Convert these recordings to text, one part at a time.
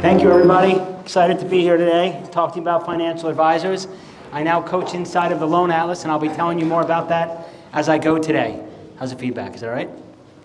Thank you, everybody. Excited to be here today, talk to you about financial advisors. I now coach inside of the Loan Atlas, and I'll be telling you more about that as I go today. How's the feedback? Is that all right?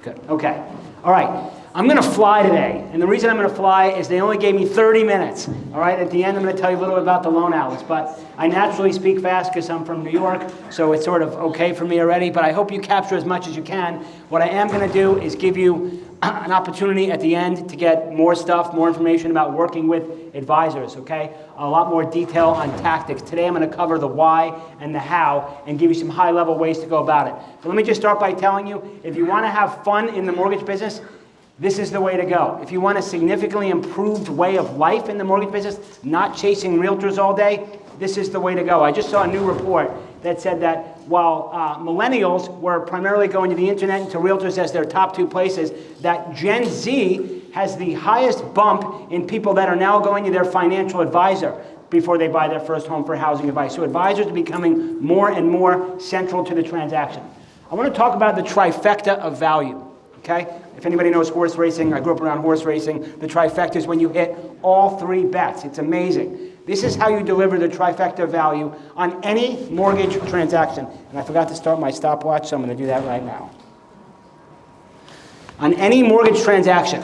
Good. Okay. All right. I'm going to fly today, and the reason I'm going to fly is they only gave me 30 minutes. All right. At the end, I'm going to tell you a little bit about the Loan Atlas, but I naturally speak fast because I'm from New York, so it's sort of okay for me already, but I hope you capture as much as you can. What I am going to do is give you an opportunity at the end to get more stuff, more information about working with advisors, okay? A lot more detail on tactics. Today I'm going to cover the why and the how and give you some high-level ways to go about it. So let me just start by telling you, if you want to have fun in the mortgage business, this is the way to go. If you want a significantly improved way of life in the mortgage business, not chasing realtors all day, this is the way to go. I just saw a new report that said that while millennials were primarily going to the internet and to realtors as their top two places, that Gen Z has the highest bump in people that are now going to their financial advisor before they buy their first home for housing advice. So advisors are becoming more and more central to the transaction. I want to talk about the trifecta of value, okay? If anybody knows horse racing, I grew up around horse racing. The trifecta is when you hit all three bets. It's amazing. This is how you deliver the trifecta of value on any mortgage transaction. And I forgot to start my stopwatch, so I'm going to do that right now. On any mortgage transaction,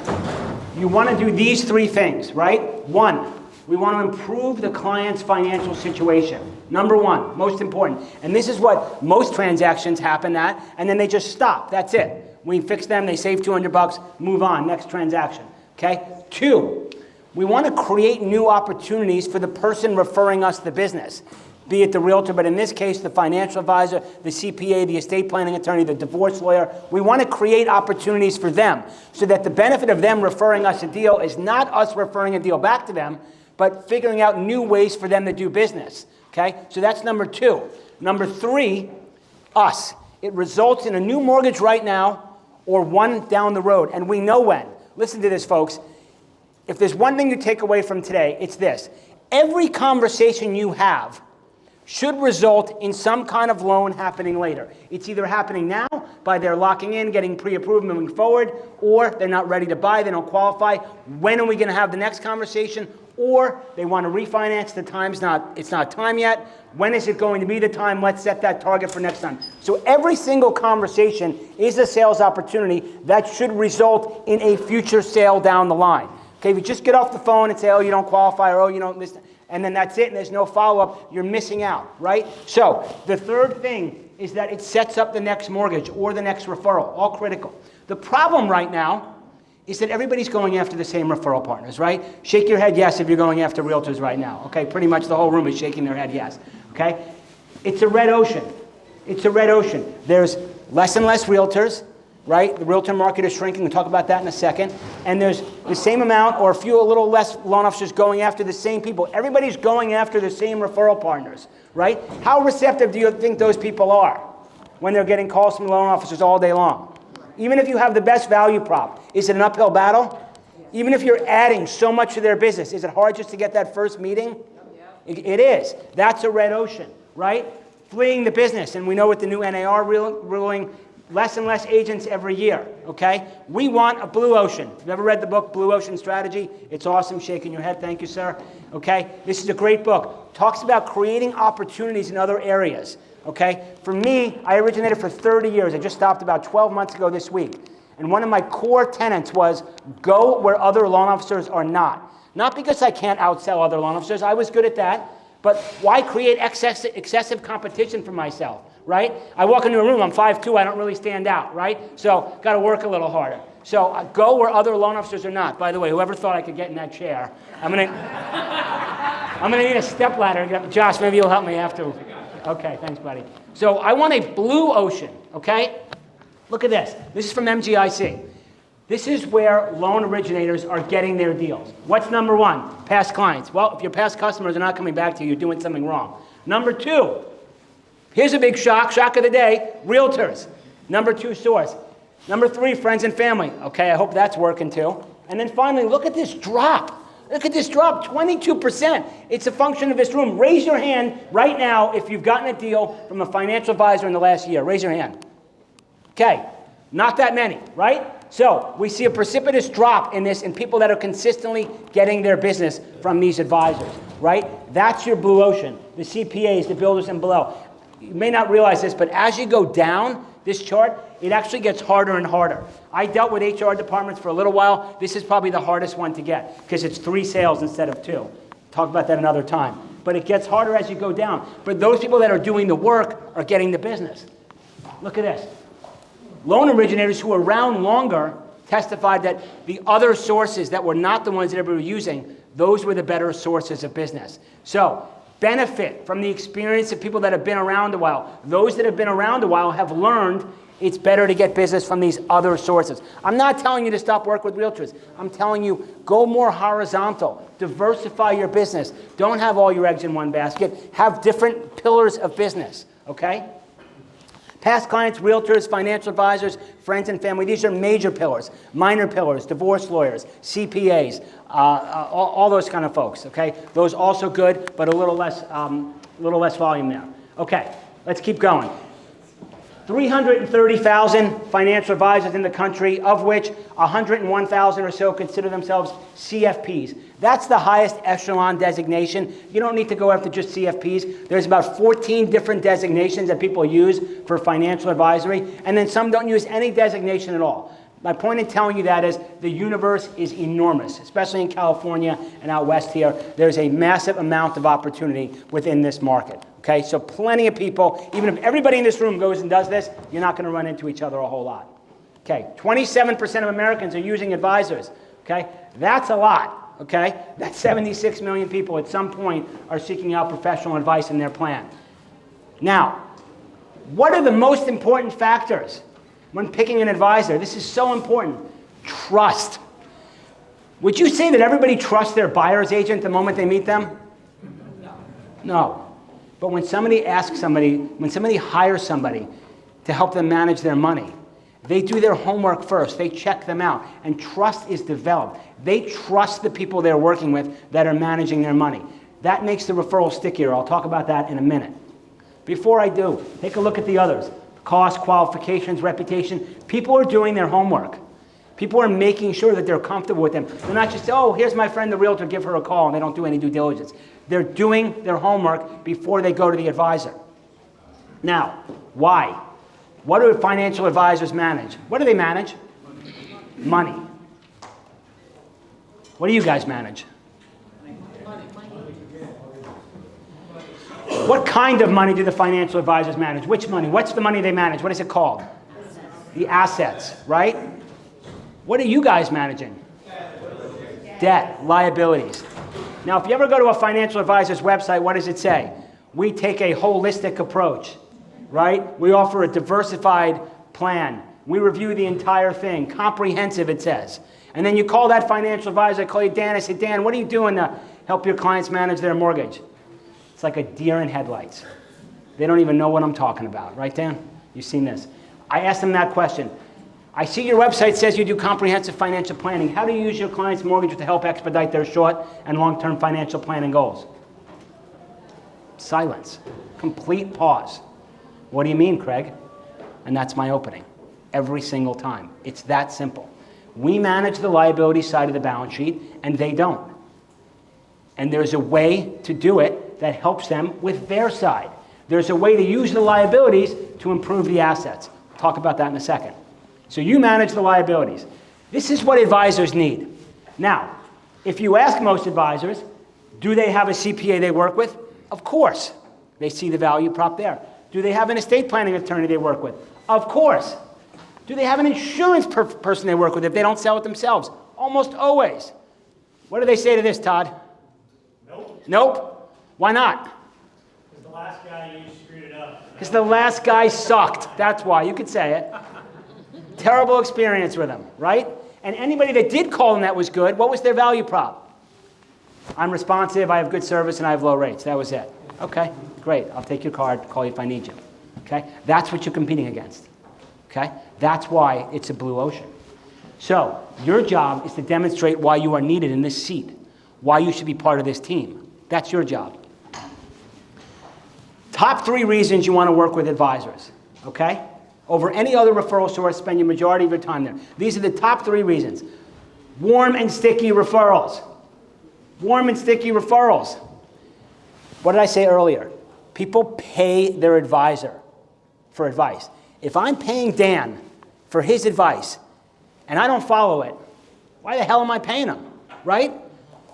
you want to do these three things, right? One, we want to improve the client's financial situation. Number one, most important. And this is what most transactions happen at, and then they just stop. That's it. We fix them, they save $200, move on, next transaction, okay? Two, we want to create new opportunities for the person referring us the business, be it the realtor, but in this case, the financial advisor, the CPA, the estate planning attorney, the divorce lawyer. We want to create opportunities for them so that the benefit of them referring us a deal is not us referring a deal back to them, but figuring out new ways for them to do business, okay? So that's number two. Number three, us. It results in a new mortgage right now or one down the road, and we know when. Listen to this, folks. If there's one thing you take away from today, it's this. Every conversation you have should result in some kind of loan happening later. It's either happening now by they're locking in, getting pre-approved, moving forward, or they're not ready to buy, they don't qualify. When are we going to have the next conversation? Or they want to refinance, it's not time yet. When is it going to be the time? Let's set that target for next time. So every single conversation is a sales opportunity that should result in a future sale down the line. Okay, if you just get off the phone and say, oh, you don't qualify, or oh, you don't listen, and then that's it, and there's no follow-up, you're missing out, right? So the third thing is that it sets up the next mortgage or the next referral, all critical. The problem right now is that everybody's going after the same referral partners, right? Shake your head yes if you're going after realtors right now, okay? Pretty much the whole room is shaking their head yes, okay? It's a red ocean. It's a red ocean. There's less and less realtors, right? The realtor market is shrinking. We'll talk about that in a second. And there's the same amount or a little less loan officers going after the same people. Everybody's going after the same referral partners, right? How receptive do you think those people are when they're getting calls from loan officers all day long? Even if you have the best value prop, is it an uphill battle? Even if you're adding so much to their business, is it hard just to get that first meeting? It is. That's a red ocean, right? Fleeing the business. And we know with the new NAR ruling, less and less agents every year, okay? We want a blue ocean. If you've ever read the book, Blue Ocean Strategy, it's awesome. Shaking your head. Thank you, sir. Okay? This is a great book. Talks about creating opportunities in other areas. Okay? For me, I originated for 30 years. I just stopped about 12 months ago this week. And one of my core tenets was go where other loan officers are not. Not because I can't outsell other loan officers. I was good at that. But why create excessive competition for myself, right? I walk into a room, I'm 5'2", I don't really stand out, right? So got to work a little harder. So go where other loan officers are not. By the way, whoever thought I could get in that chair, I'm gonna need a step ladder. Josh, maybe you'll help me after. Okay, thanks, buddy. So I want a blue ocean, okay? Look at this. This is from MGIC. This is where loan originators are getting their deals. What's number one? Past clients. Well, if your past customers are not coming back to you, you're doing something wrong. Number two, here's a big shock of the day, realtors. Number two source. Number three, friends and family. Okay, I hope that's working too. And then finally, look at this drop. Look at this drop, 22%. It's a function of this room. Raise your hand right now if you've gotten a deal from a financial advisor in the last year. Raise your hand. Okay, not that many, right? So we see a precipitous drop in this in people that are consistently getting their business from these advisors, right? That's your blue ocean, the CPAs, the builders and below. You may not realize this, but as you go down this chart, it actually gets harder and harder. I dealt with HR departments for a little while. This is probably the hardest one to get because it's 3 sales instead of 2. Talk about that another time. But it gets harder as you go down. But those people that are doing the work are getting the business. Look at this. Loan originators who were around longer testified that the other sources that were not the ones that everybody was using, those were the better sources of business. So benefit from the experience of people that have been around a while. Those that have been around a while have learned it's better to get business from these other sources. I'm not telling you to stop working with realtors. I'm telling you, go more horizontal. Diversify your business. Don't have all your eggs in one basket. Have different pillars of business, okay? Past clients, realtors, financial advisors, friends and family. These are major pillars. Minor pillars, divorce lawyers, CPAs, all those kind of folks, okay? Those also good, but a little less volume there. Okay, let's keep going. 330,000 financial advisors in the country, of which 101,000 or so consider themselves CFPs. That's the highest echelon designation. You don't need to go after just CFPs. There's about 14 different designations that people use for financial advisory, and then some don't use any designation at all. My point in telling you that is the universe is enormous, especially in California and out west here. There's a massive amount of opportunity within this market. Okay, so plenty of people, even if everybody in this room goes and does this, you're not going to run into each other a whole lot. Okay, 27% of Americans are using advisors. Okay, that's a lot. Okay, that's 76 million people at some point are seeking out professional advice in their plan. Now, what are the most important factors when picking an advisor? This is so important. Trust. Would you say that everybody trusts their buyer's agent the moment they meet them? No. But when somebody hires somebody to help them manage their money, they do their homework first. They check them out. And trust is developed. They trust the people they're working with that are managing their money. That makes the referral stickier. I'll talk about that in a minute. Before I do, take a look at the others. Cost, qualifications, reputation. People are doing their homework. People are making sure that they're comfortable with them. They're not just, oh, here's my friend the realtor, give her a call, and they don't do any due diligence. They're doing their homework before they go to the advisor. Now, why? What do financial advisors manage? What do they manage? Money. What do you guys manage? What kind of money do the financial advisors manage? Which money? What's the money they manage? What is it called? The assets, right? What are you guys managing? Debt, liabilities. Now, if you ever go to a financial advisor's website, what does it say? We take a holistic approach, right? We offer a diversified plan. We review the entire thing. Comprehensive, it says. And then you call that financial advisor, I call you Dan, I say, Dan, what are you doing to help your clients manage their mortgage? It's like a deer in headlights. They don't even know what I'm talking about, right, Dan? You've seen this. I asked them that question. I see your website says you do comprehensive financial planning. How do you use your clients' mortgage to help expedite their short and long-term financial planning goals? Silence. Complete pause. What do you mean, Craig? And that's my opening. Every single time. It's that simple. We manage the liability side of the balance sheet, and they don't. And there's a way to do it that helps them with their side. There's a way to use the liabilities to improve the assets. We'll talk about that in a second. So you manage the liabilities. This is what advisors need. Now, if you ask most advisors, do they have a CPA they work with? Of course. They see the value prop there. Do they have an estate planning attorney they work with? Of course. Do they have an insurance person they work with if they don't sell it themselves? Almost always. What do they say to this, Todd? Nope. Nope. Why not? Because the last guy you screwed it up. Because the last guy sucked. That's why. You could say it. Terrible experience with them, right? And anybody that did call them that was good, what was their value prop? I'm responsive, I have good service, and I have low rates. That was it. Okay, great. I'll take your card, call you if I need you. Okay? That's what you're competing against. Okay? That's why it's a blue ocean. So, your job is to demonstrate why you are needed in this seat, why you should be part of this team. That's your job. Top 3 reasons you want to work with advisors. Okay? over any other referral source, spend your majority of your time there. These are the top 3 reasons. Warm and sticky referrals. Warm and sticky referrals. What did I say earlier? People pay their advisor for advice. If I'm paying Dan for his advice and I don't follow it, why the hell am I paying him, right?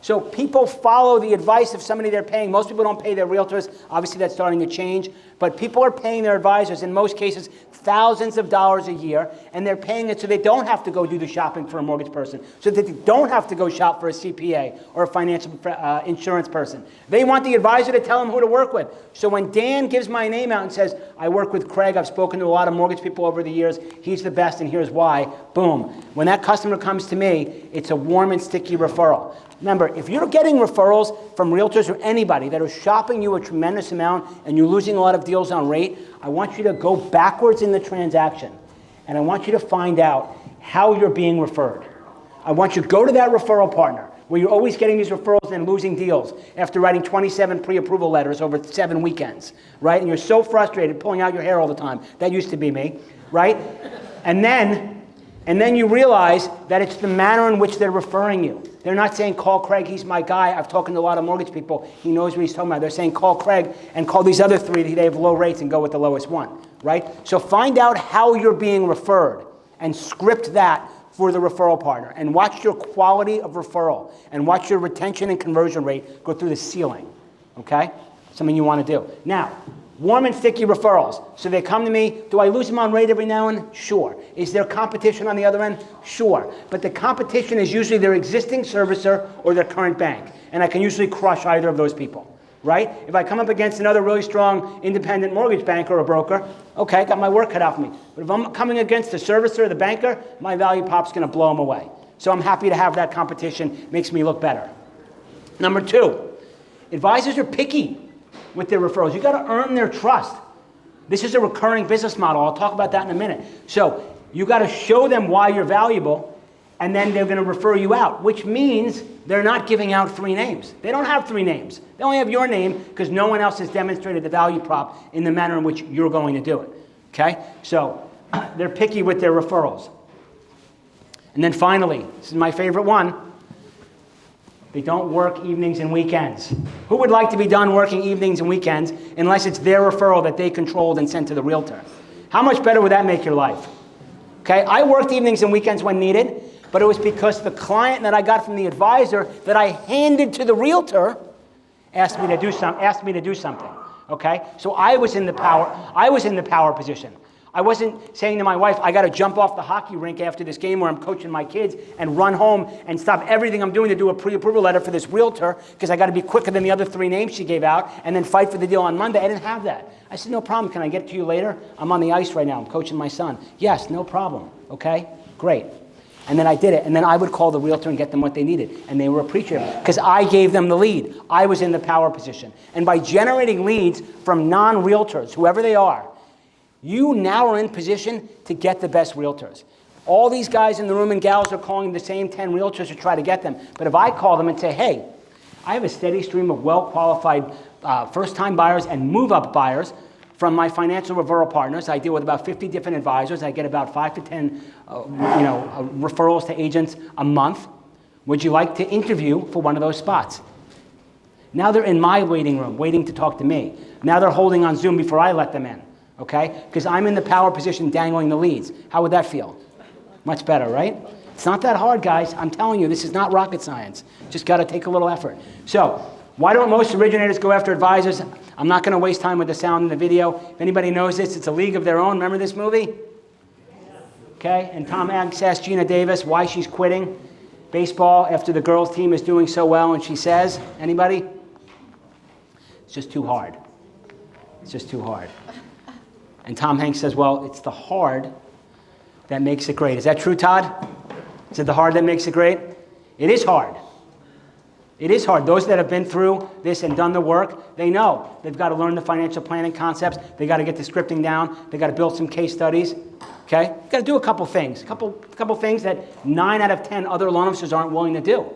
So people follow the advice of somebody they're paying. Most people don't pay their realtors. Obviously, that's starting to change. But people are paying their advisors, in most cases, thousands of dollars a year, and they're paying it so they don't have to go do the shopping for a mortgage person, so that they don't have to go shop for a CPA or a financial insurance person. They want the advisor to tell them who to work with. So when Dan gives my name out and says, I work with Craig, I've spoken to a lot of mortgage people over the years, he's the best and here's why, boom. When that customer comes to me, it's a warm and sticky referral. Remember, if you're getting referrals from realtors or anybody that are shopping you a tremendous amount and you're losing a lot of deals on rate, I want you to go backwards in the transaction. And I want you to find out how you're being referred. I want you to go to that referral partner where you're always getting these referrals and losing deals after writing 27 pre-approval letters over 7 weekends, right? And you're so frustrated, pulling out your hair all the time. That used to be me, right? And then you realize that it's the manner in which they're referring you. They're not saying, call Craig, he's my guy. I've talked to a lot of mortgage people. He knows what he's talking about. They're saying, call Craig and call these other 3. They have low rates and go with the lowest one, right? So find out how you're being referred and script that for the referral partner. And watch your quality of referral and watch your retention and conversion rate go through the ceiling, okay? Something you want to do. Now, warm and sticky referrals. So they come to me. Do I lose them on rate every now and then? Sure. Is there competition on the other end? Sure. But the competition is usually their existing servicer or their current bank. And I can usually crush either of those people, right? If I come up against another really strong independent mortgage banker or broker, okay, got my work cut out for me. But if I'm coming against the servicer or the banker, my value prop's going to blow them away. So I'm happy to have that competition. Makes me look better. Number 2, advisors are picky with their referrals. You got to earn their trust. This is a recurring business model. I'll talk about that in a minute. So you got to show them why you're valuable, and then they're going to refer you out, which means they're not giving out 3 names. They don't have 3 names. They only have your name because no one else has demonstrated the value prop in the manner in which you're going to do it. Okay? So they're picky with their referrals. And then finally, this is my favorite one, they don't work evenings and weekends. Who would like to be done working evenings and weekends unless it's their referral that they controlled and sent to the realtor? How much better would that make your life? Okay, I worked evenings and weekends when needed, but it was because the client that I got from the advisor that I handed to the realtor asked me to do something. Okay, so I was in the power position. I wasn't saying to my wife, I got to jump off the hockey rink after this game where I'm coaching my kids and run home and stop everything I'm doing to do a pre-approval letter for this realtor because I got to be quicker than the other 3 names she gave out and then fight for the deal on Monday. I didn't have that. I said, no problem. Can I get to you later? I'm on the ice right now. I'm coaching my son. Yes, no problem. Okay, great. And then I did it. And then I would call the realtor and get them what they needed. And they were appreciative because I gave them the lead. I was in the power position. And by generating leads from non-realtors, whoever they are, you now are in position to get the best realtors. All these guys in the room and gals are calling the same 10 realtors to try to get them. But if I call them and say, hey, I have a steady stream of well-qualified first-time buyers and move-up buyers from my financial referral partners. I deal with about 50 different advisors. I get about 5 to 10 referrals to agents a month. Would you like to interview for one of those spots? Now they're in my waiting room, waiting to talk to me. Now they're holding on Zoom before I let them in. Okay? Because I'm in the power position dangling the leads. How would that feel? Much better, right? It's not that hard, guys. I'm telling you, this is not rocket science. Just got to take a little effort. So, why don't most originators go after advisors? I'm not going to waste time with the sound and the video. If anybody knows this, it's A League of Their Own. Remember this movie? Okay? And Tom Hanks asked Gina Davis why she's quitting baseball after the girls' team is doing so well, and she says, anybody? It's just too hard. It's just too hard. And Tom Hanks says, well, it's the hard that makes it great. Is that true, Todd? Is it the hard that makes it great? It is hard. It is hard. Those that have been through this and done the work, they know. They've got to learn the financial planning concepts. They've got to get the scripting down. They've got to build some case studies. Okay? You've got to do a couple things. A couple things that 9 out of 10 other loan officers aren't willing to do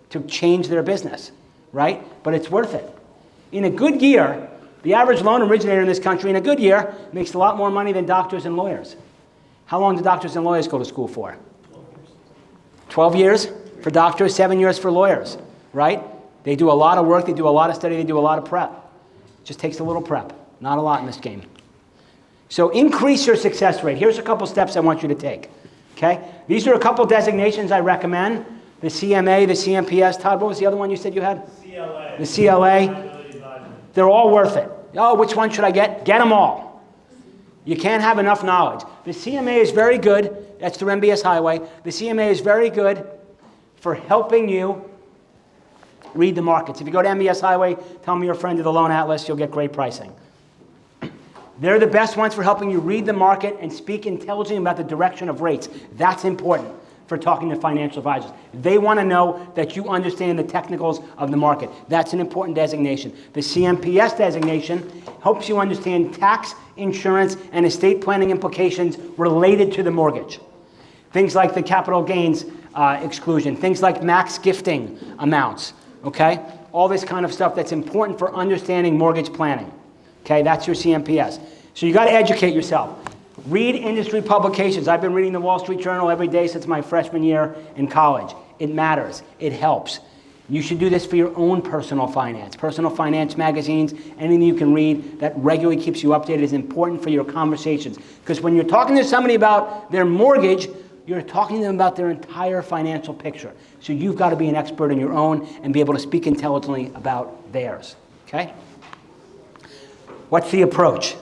to change their business. Right? But it's worth it. In a good year, The average loan originator in this country in a good year makes a lot more money than doctors and lawyers. How long do doctors and lawyers go to school for? 12 years for doctors, 7 years for lawyers, right? They do a lot of work, they do a lot of study, they do a lot of prep. It just takes a little prep, not a lot in this game. So increase your success rate. Here's a couple steps I want you to take, okay? These are a couple designations I recommend. The CMA, the CMPS. Todd, what was the other one you said you had? CLA. The CLA. They're all worth it. Oh, which one should I get? Get them all. You can't have enough knowledge. The CMA is very good. That's through MBS Highway. The CMA is very good for helping you read the markets. If you go to MBS Highway, tell them you're a friend of the Loan Atlas, you'll get great pricing. They're the best ones for helping you read the market and speak intelligently about the direction of rates. That's important for talking to financial advisors. They want to know that you understand the technicals of the market. That's an important designation. The CMPS designation helps you understand tax, insurance, and estate planning implications related to the mortgage. Things like the capital gains exclusion, things like max gifting amounts, okay? All this kind of stuff that's important for understanding mortgage planning. Okay, that's your CMPS. So you got to educate yourself. Read industry publications. I've been reading the Wall Street Journal every day since my freshman year in college. It matters. It helps. You should do this for your own personal finance. Personal finance magazines, anything you can read that regularly keeps you updated is important for your conversations. Because when you're talking to somebody about their mortgage, you're talking to them about their entire financial picture. So you've got to be an expert in your own and be able to speak intelligently about theirs. Okay? What's the approach?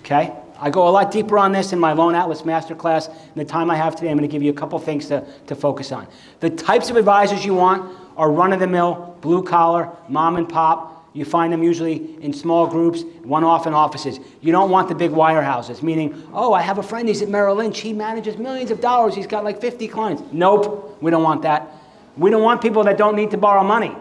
Okay? I go a lot deeper on this in my Loan Atlas Masterclass. In the time I have today, I'm going to give you a couple things to focus on. The types of advisors you want are run-of-the-mill, blue-collar, mom and pop. You find them usually in small groups, one-off in offices. You don't want the big wirehouses, meaning, oh, I have a friend, he's at Merrill Lynch, he manages millions of dollars, he's got like 50 clients. Nope, we don't want that. We don't want people that don't need to borrow money.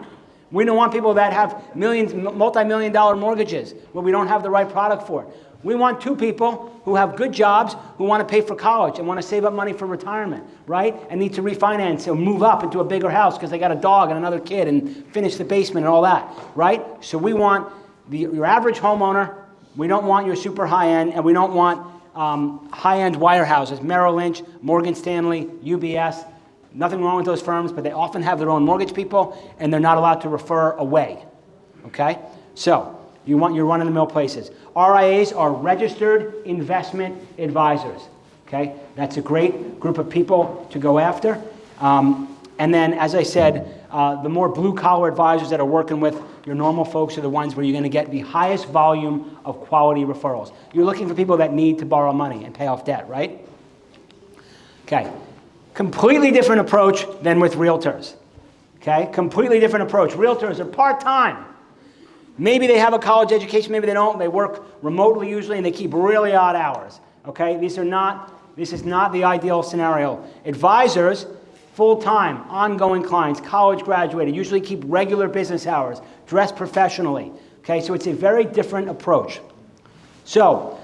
We don't want people that have multi-million dollar mortgages where we don't have the right product for it. We want two people who have good jobs, who want to pay for college and want to save up money for retirement, right? And need to refinance or move up into a bigger house because they got a dog and another kid and finish the basement and all that, right? So we want your average homeowner. We don't want your super high-end, and we don't want high-end wirehouses, Merrill Lynch, Morgan Stanley, UBS. Nothing wrong with those firms, but they often have their own mortgage people, and they're not allowed to refer away, okay? So you want your run-of-the-mill places. RIAs are registered investment advisors, okay? That's a great group of people to go after. And then, as I said, the more blue-collar advisors that are working with your normal folks are the ones where you're going to get the highest volume of quality referrals. You're looking for people that need to borrow money and pay off debt, right? Okay. Completely different approach than with realtors, okay? Completely different approach. Realtors are part-time. Maybe they have a college education, maybe they don't. They work remotely usually, and they keep really odd hours, okay? This is not the ideal scenario. Advisors, full-time, ongoing clients, college graduated, usually keep regular business hours, dress professionally, okay? So it's a very different approach. So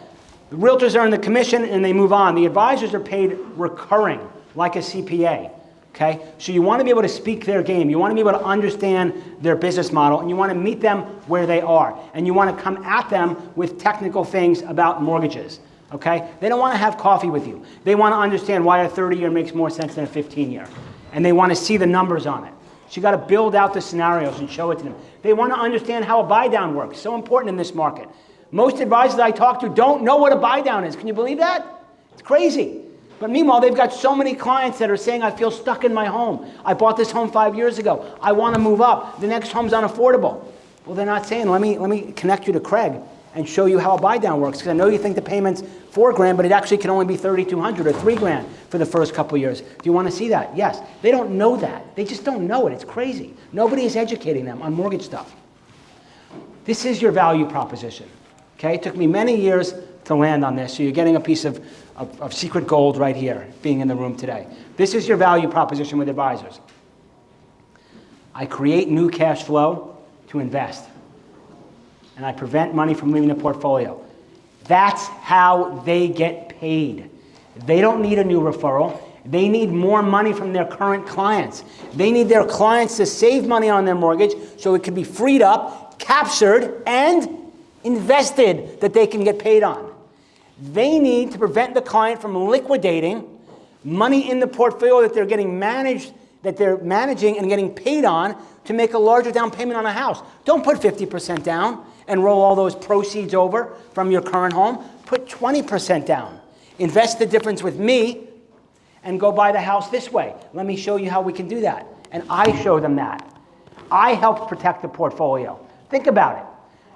the realtors earn the commission and they move on. The advisors are paid recurring, like a CPA, okay? So you want to be able to speak their game. You want to be able to understand their business model, and you want to meet them where they are. And you want to come at them with technical things about mortgages, okay? They don't want to have coffee with you. They want to understand why a 30-year makes more sense than a 15-year. And they want to see the numbers on it. So you got to build out the scenarios and show it to them. They want to understand how a buy-down works. So important in this market. Most advisors I talk to don't know what a buy-down is. Can you believe that? It's crazy. But meanwhile, they've got so many clients that are saying, I feel stuck in my home. I bought this home 5 years ago. I want to move up. The next home's unaffordable. Well, they're not saying, let me connect you to Craig and show you how a buy-down works. Because I know you think the payment's $4,000, but it actually can only be $3,200 or $3,000 for the first couple of years. Do you want to see that? Yes. They don't know that. They just don't know it. It's crazy. Nobody is educating them on mortgage stuff. This is your value proposition. Okay? It took me many years to land on this, so you're getting a piece of secret gold right here, being in the room today. This is your value proposition with advisors. I create new cash flow to invest, and I prevent money from leaving the portfolio. That's how they get paid. They don't need a new referral. They need more money from their current clients. They need their clients to save money on their mortgage so it can be freed up, captured, and invested that they can get paid on. They need to prevent the client from liquidating money in the portfolio that they're getting managed, that they're managing and getting paid on to make a larger down payment on a house. Don't put 50% down and roll all those proceeds over from your current home. Put 20% down. Invest the difference with me and go buy the house this way. Let me show you how we can do that. And I show them that. I help protect the portfolio. Think about it.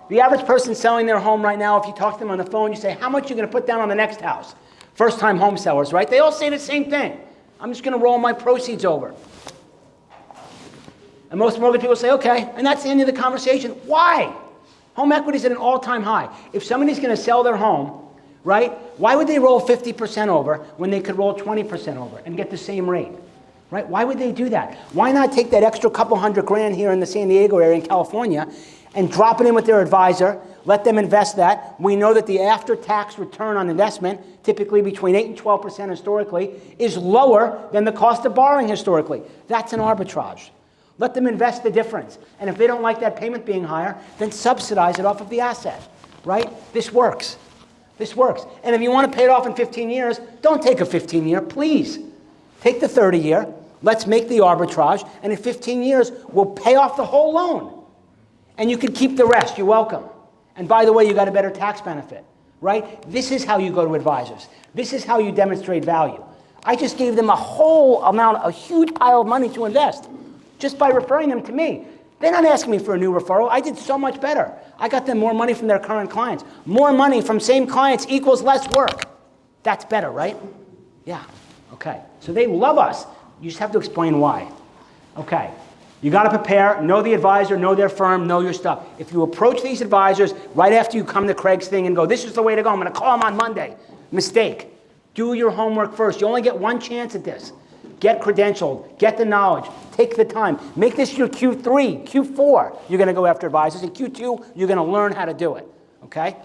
The average person selling their home right now, if you talk to them on the phone, you say, how much are you going to put down on the next house? First-time home sellers, right? They all say the same thing. I'm just going to roll my proceeds over. And most mortgage people say, okay, and that's the end of the conversation. Why? Home equity is at an all-time high. If somebody's going to sell their home, right, why would they roll 50% over when they could roll 20% over and get the same rate? Right? Why would they do that? Why not take that extra couple $100,000 here in the San Diego area in California and drop it in with their advisor, let them invest that. We know that the after-tax return on investment, typically between 8 and 12% historically, is lower than the cost of borrowing historically. That's an arbitrage. Let them invest the difference. And if they don't like that payment being higher, then subsidize it off of the asset, right? This works. This works. And if you want to pay it off in 15 years, don't take a 15-year, please. Take the 30-year. Let's make the arbitrage. And in 15 years, we'll pay off the whole loan. And you can keep the rest. You're welcome. And by the way, you got a better tax benefit, right? This is how you go to advisors. This is how you demonstrate value. I just gave them a huge pile of money to invest just by referring them to me. They're not asking me for a new referral. I did so much better. I got them more money from their current clients. More money from same clients equals less work. That's better, right? Yeah. Okay. So they love us. You just have to explain why. Okay. You got to prepare, know the advisor, know their firm, know your stuff. If you approach these advisors right after you come to Craig's thing and go, this is the way to go, I'm going to call him on Monday. Mistake. Do your homework first. You only get one chance at this. Get credentialed. Get the knowledge. Take the time. Make this your Q3, Q4. You're going to go after advisors. In Q2, you're going to learn how to do it. Okay?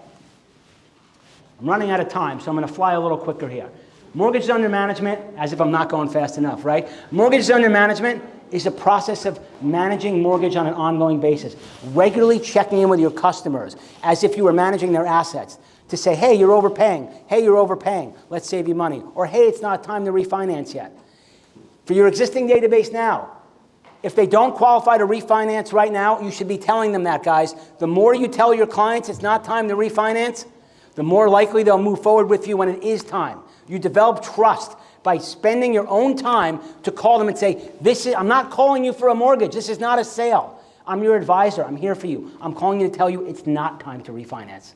I'm running out of time, so I'm going to fly a little quicker here. Mortgages under management, as if I'm not going fast enough, right? Mortgages under management is a process of managing mortgage on an ongoing basis. Regularly checking in with your customers as if you were managing their assets to say, hey, you're overpaying. Hey, you're overpaying. Let's save you money. Or, hey, it's not time to refinance yet. For your existing database now, if they don't qualify to refinance right now, you should be telling them that, guys. The more you tell your clients it's not time to refinance, the more likely they'll move forward with you when it is time. You develop trust by spending your own time to call them and say, I'm not calling you for a mortgage. This is not a sale. I'm your advisor. I'm here for you. I'm calling you to tell you it's not time to refinance.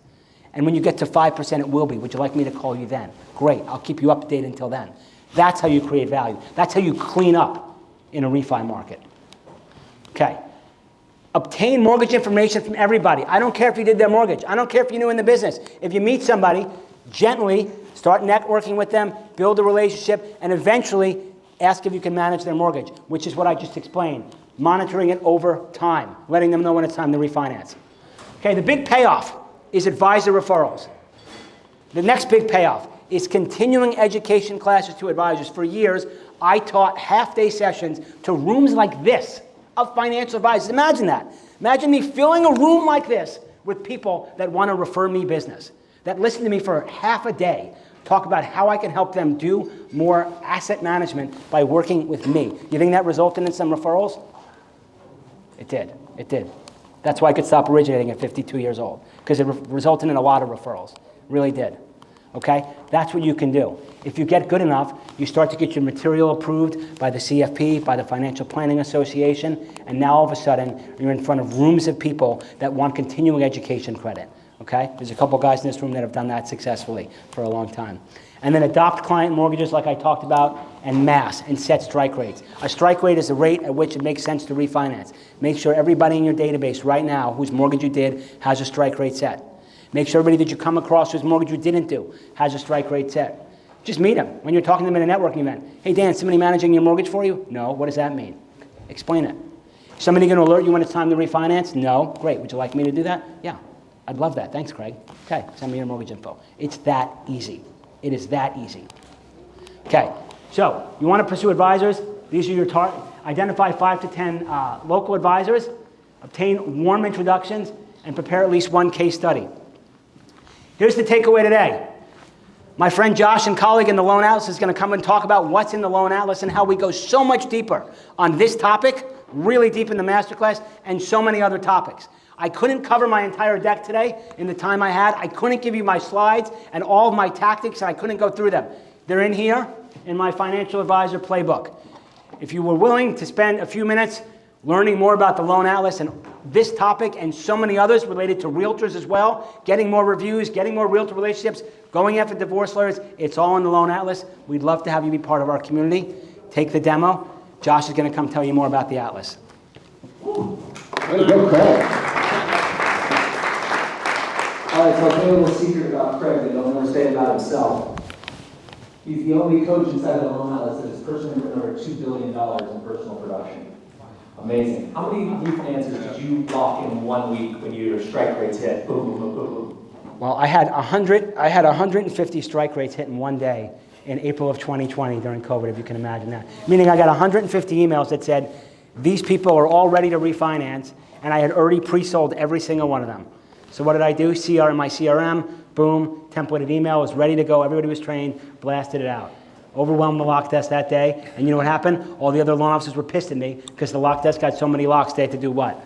And when you get to 5%, it will be. Would you like me to call you then? Great. I'll keep you updated until then. That's how you create value. That's how you clean up in a refi market. Okay. Obtain mortgage information from everybody. I don't care if you did their mortgage. I don't care if you're new in the business. If you meet somebody, gently start networking with them, build a relationship, and eventually ask if you can manage their mortgage, which is what I just explained. Monitoring it over time, letting them know when it's time to refinance. Okay, the big payoff is advisor referrals. The next big payoff is continuing education classes to advisors. For years, I taught half-day sessions to rooms like this of financial advisors. Imagine that. Imagine me filling a room like this with people that want to refer me business, that listen to me for half a day, talk about how I can help them do more asset management by working with me. You think that resulted in some referrals? It did. It did. That's why I could stop originating at 52 years old, because it resulted in a lot of referrals. It really did. Okay? That's what you can do. If you get good enough, you start to get your material approved by the CFP, by the Financial Planning Association, and now all of a sudden, you're in front of rooms of people that want continuing education credit. Okay? There's a couple guys in this room that have done that successfully for a long time. And then adopt client mortgages like I talked about, and mass, and set strike rates. A strike rate is a rate at which it makes sense to refinance. Make sure everybody in your database right now whose mortgage you did has a strike rate set. Make sure everybody that you come across whose mortgage you didn't do has a strike rate set. Just meet them when you're talking to them at a networking event. Hey, Dan, somebody managing your mortgage for you? No. What does that mean? Explain it. Somebody going to alert you when it's time to refinance? No. Great. Would you like me to do that? Yeah. I'd love that. Thanks, Craig. Okay. Send me your mortgage info. It's that easy. It is that easy. Okay. So you want to pursue advisors. These are your target. Identify 5 to 10 local advisors. Obtain warm introductions and prepare at least one case study. Here's the takeaway today. My friend Josh and colleague in the Loan Atlas is going to come and talk about what's in the Loan Atlas and how we go so much deeper on this topic, really deep in the masterclass, and so many other topics. I couldn't cover my entire deck today in the time I had. I couldn't give you my slides and all of my tactics, and I couldn't go through them. They're in here in my Financial Advisor Playbook. If you were willing to spend a few minutes learning more about the Loan Atlas and this topic and so many others related to realtors as well, getting more reviews, getting more realtor relationships, going after divorce lawyers, it's all in the Loan Atlas. We'd love to have you be part of our community. Take the demo. Josh is going to come tell you more about the Atlas. Way to go, Craig. All right, so I'll tell you a little secret about Craig that he'll never say about himself. He's the only coach inside of the Loan Atlas that has personally written over $2 billion in personal production. Amazing. How many refinances did you lock in 1 week when your strike rates hit? Boom, boom, boom, boom, boom. Well, I had 150 strike rates hit in one day in April of 2020 during COVID, if you can imagine that. Meaning I got 150 emails that said, these people are all ready to refinance, and I had already pre-sold every single one of them. So what did I do? My CRM, boom, templated email, was ready to go. Everybody was trained, blasted it out. Overwhelmed the lock desk that day, and you know what happened? All the other loan officers were pissed at me because the lock desk got so many locks they had to do what?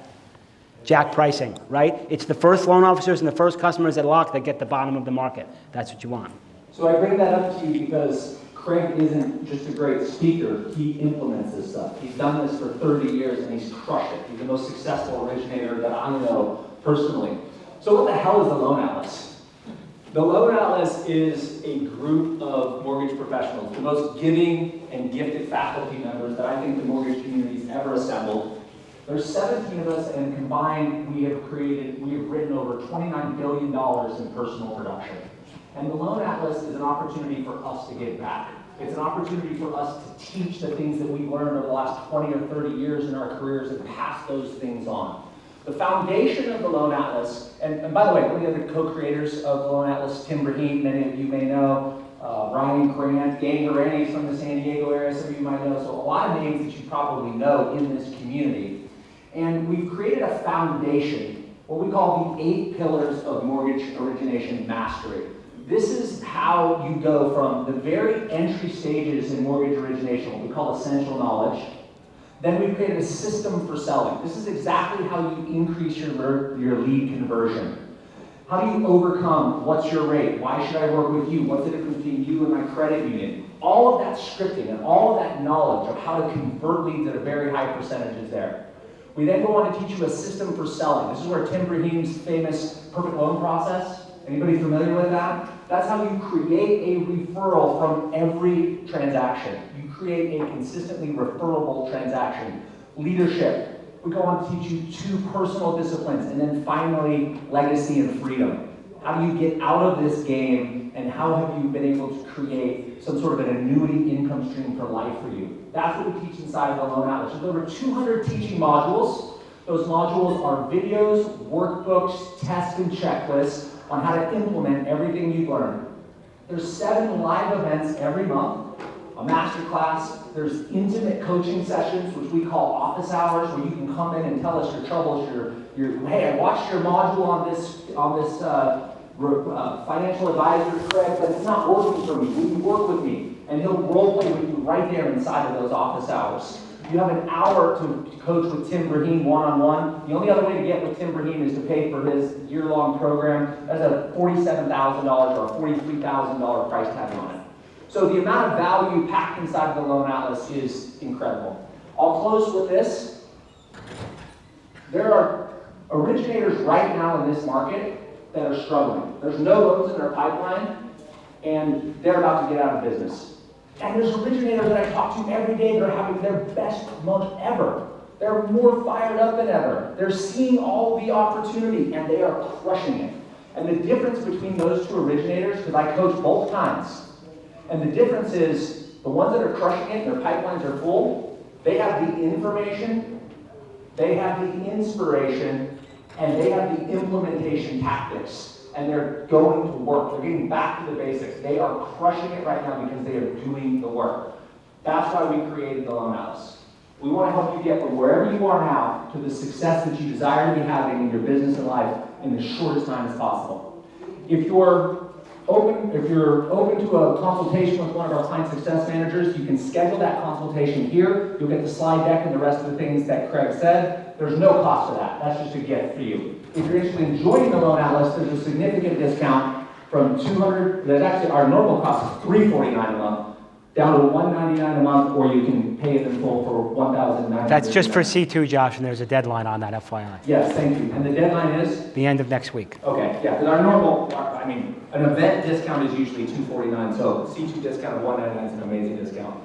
Jack pricing, right? It's the first loan officers and the first customers that lock that get the bottom of the market. That's what you want. So I bring that up to you because Craig isn't just a great speaker, he implements this stuff. He's done this for 30 years and he's crushed it. He's the most successful originator that I know personally. So what the hell is the Loan Atlas? The Loan Atlas is a group of mortgage professionals, the most giving and gifted faculty members that I think the mortgage community's ever assembled. There's 17 of us, and combined we have written over $29 billion in personal production. And the Loan Atlas is an opportunity for us to give back. It's an opportunity for us to teach the things that we've learned over the last 20 or 30 years in our careers and pass those things on. The foundation of the Loan Atlas, and by the way, one of the other co-creators of the Loan Atlas, Tim Brahim, many of you may know, Ryan Grant, Gang Garani from the San Diego area, some of you might know, so a lot of names that you probably know in this community. And we've created a foundation, what we call the 8 pillars of mortgage origination mastery. This is how you go from the very entry stages in mortgage origination, what we call essential knowledge. Then we've created a system for selling. This is exactly how you increase your lead conversion. How do you overcome what's your rate? Why should I work with you? What's the difference between you and my credit union? All of that scripting and all of that knowledge of how to convert leads at a very high percentage is there. We then go on to teach you a system for selling. This is where Tim Brahim's famous perfect loan process, anybody familiar with that? That's how you create a referral from every transaction. You create a consistently referable transaction. Leadership. We go on to teach you 2 personal disciplines, and then finally, legacy and freedom. How do you get out of this game, and how have you been able to create some sort of an annuity income stream for life for you? That's what we teach inside the Loan Atlas. There's over 200 teaching modules. Those modules are videos, workbooks, tests, and checklists on how to implement everything you've learned. There's 7 live events every month, a master class. There's intimate coaching sessions, which we call office hours, where you can come in and tell us your troubles. Hey, I watched your module on this financial advisor, Craig, but it's not working for me. Will you work with me? And he'll role play with you right there inside of those office hours. You have an hour to coach with Tim Brahim one-on-one. The only other way to get with Tim Brahim is to pay for his year-long program. That's a $47,000 or a $43,000 price tag on it. So the amount of value packed inside of the Loan Atlas is incredible. I'll close with this. There are originators right now in this market that are struggling. There's no loans in their pipeline, and they're about to get out of business. And there's originators that I talk to every day that are having their best month ever. They're more fired up than ever. They're seeing all the opportunity, and they are crushing it. And the difference between those 2 originators, because I coach both kinds, and the difference is the ones that are crushing it and their pipelines are full, they have the information, they have the inspiration, and they have the implementation tactics. And they're going to work. They're getting back to the basics. They are crushing it right now because they are doing the work. That's why we created the Loan Atlas. We want to help you get from wherever you are now to the success that you desire to be having in your business and life in the shortest time as possible. if you're open to a consultation with one of our client success managers, you can schedule that consultation here. You'll get the slide deck and the rest of the things that Craig said. There's no cost for that. That's just a gift for you. If you're interested in joining the loan atlas, there's a significant discount from $200. That actually our normal cost is $349 a month, down to $199 a month, or you can pay it in full for $1,900. That's just for C2, Josh, and there's a deadline on that, FYI. Yes, thank you. And the deadline is? The end of next week. Okay, yeah, because an event discount is usually $249, so C2 discount of $199 is an amazing discount.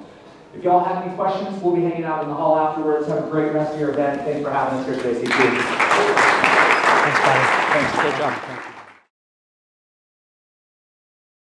If y'all have any questions, we'll be hanging out in the hall afterwards. Have a great rest of your event. Thanks for having us here today, C2. Thanks, buddy. Thanks, good job. Thank you.